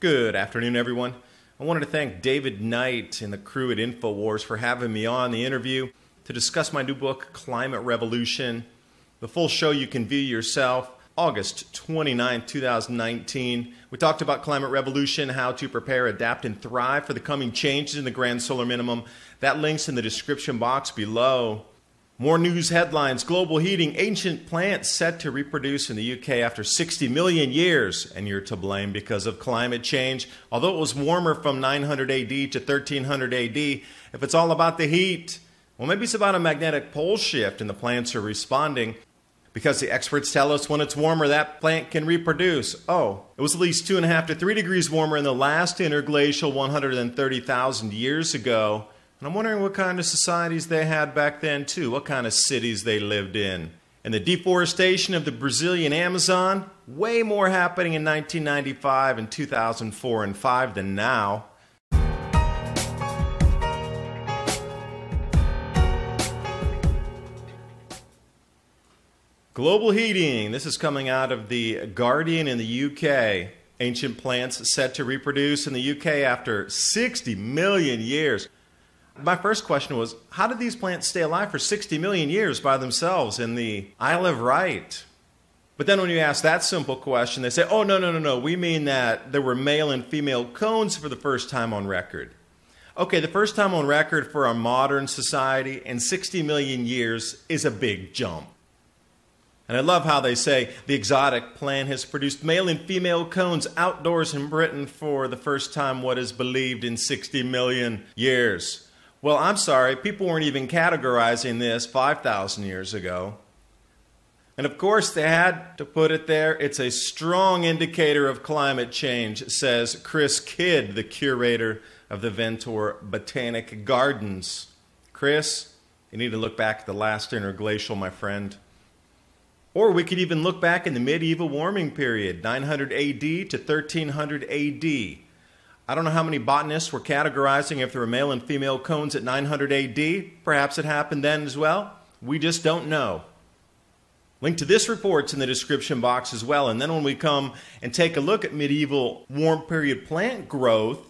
Good afternoon, everyone. I wanted to thank David Knight and the crew at InfoWars for having me on the interview to discuss my new book, Climate Revolution. The full show you can view yourself, August 29, 2019. We talked about climate revolution, how to prepare, adapt, and thrive for the coming changes in the grand solar minimum. That link's in the description box below. More news headlines: global heating, ancient plants set to reproduce in the UK after 60 million years, and you're to blame because of climate change. Although it was warmer from 900 AD to 1300 AD, if it's all about the heat, well, maybe it's about a magnetic pole shift and the plants are responding. Because the experts tell us when it's warmer, that plant can reproduce. Oh, it was at least 2.5 to 3 degrees warmer in the last interglacial 130,000 years ago. And I'm wondering what kind of societies they had back then, too, what kind of cities they lived in. And the deforestation of the Brazilian Amazon, way more happening in 1995 and 2004 and 5 than now. Global heating. This is coming out of the Guardian in the UK. Ancient plants set to reproduce in the UK after 60 million years. My first question was, how did these plants stay alive for 60 million years by themselves in the Isle of Wight? But then when you ask that simple question, they say, oh, no. We mean that there were male and female cones for the first time on record. Okay, the first time on record for our modern society in 60 million years is a big jump. And I love how they say the exotic plant has produced male and female cones outdoors in Britain for the first time, what is believed, in 60 million years. Well, I'm sorry, people weren't even categorizing this 5,000 years ago. And of course, they had to put it there. It's a strong indicator of climate change, says Chris Kidd, the curator of the Ventor Botanic Gardens. Chris, you need to look back at the last interglacial, my friend. Or we could even look back in the medieval warming period, 900 AD to 1300 AD. I don't know how many botanists were categorizing if there were male and female cones at 900 AD. Perhaps it happened then as well. We just don't know. Link to this report's in the description box as well. And then when we come and take a look at medieval warm period plant growth,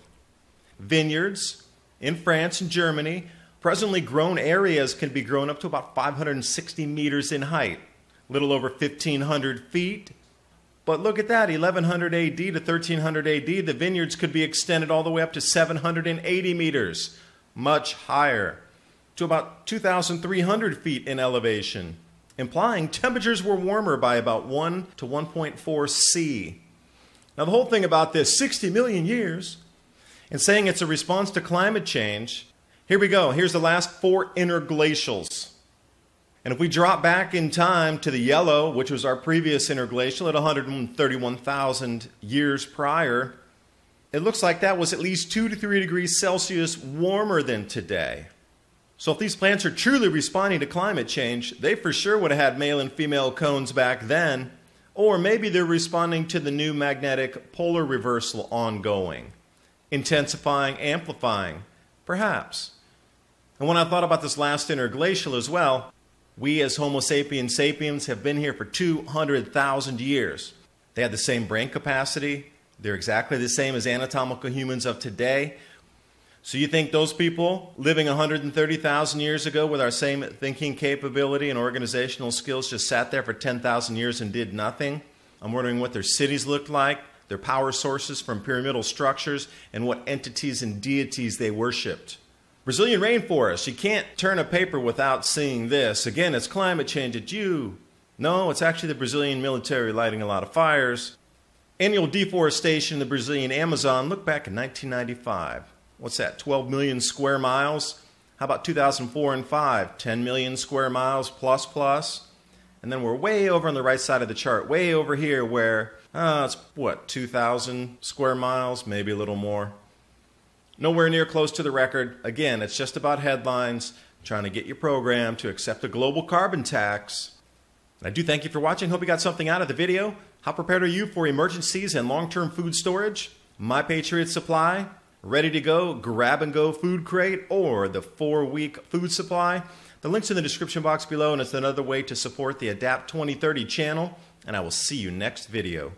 vineyards in France and Germany, presently grown areas can be grown up to about 560 meters in height, a little over 1,500 feet. But look at that, 1100 AD to 1300 AD, the vineyards could be extended all the way up to 780 meters, much higher, to about 2,300 feet in elevation, implying temperatures were warmer by about 1 to 1.4 C. Now the whole thing about this 60 million years and saying it's a response to climate change, here we go, here's the last 4 interglacials. And if we drop back in time to the yellow, which was our previous interglacial at 131,000 years prior, it looks like that was at least 2 to 3 degrees Celsius warmer than today. So if these plants are truly responding to climate change, they for sure would have had male and female cones back then. Or maybe they're responding to the new magnetic polar reversal ongoing, intensifying, amplifying, perhaps. And when I thought about this last interglacial as well, we as Homo sapiens sapiens have been here for 200,000 years. They had the same brain capacity. They're exactly the same as anatomical humans of today. So you think those people living 130,000 years ago with our same thinking capability and organizational skills just sat there for 10,000 years and did nothing? I'm wondering what their cities looked like, their power sources from pyramidal structures, and what entities and deities they worshipped. Brazilian rainforest. You can't turn a paper without seeing this. Again, it's climate change. It's you. No, it's actually the Brazilian military lighting a lot of fires. Annual deforestation in the Brazilian Amazon. Look back in 1995. What's that, 12 million square miles? How about 2004 and 5? 10 million square miles plus. And then we're way over on the right side of the chart, way over here where, it's what, 2,000 square miles, maybe a little more. Nowhere near close to the record. Again, it's just about headlines, trying to get your program to accept a global carbon tax. I do thank you for watching. Hope you got something out of the video. How prepared are you for emergencies and long-term food storage? My Patriot Supply, ready to go, grab-and-go food crate, or the 4-week food supply. The link's in the description box below, and it's another way to support the Adapt 2030 channel. And I will see you next video.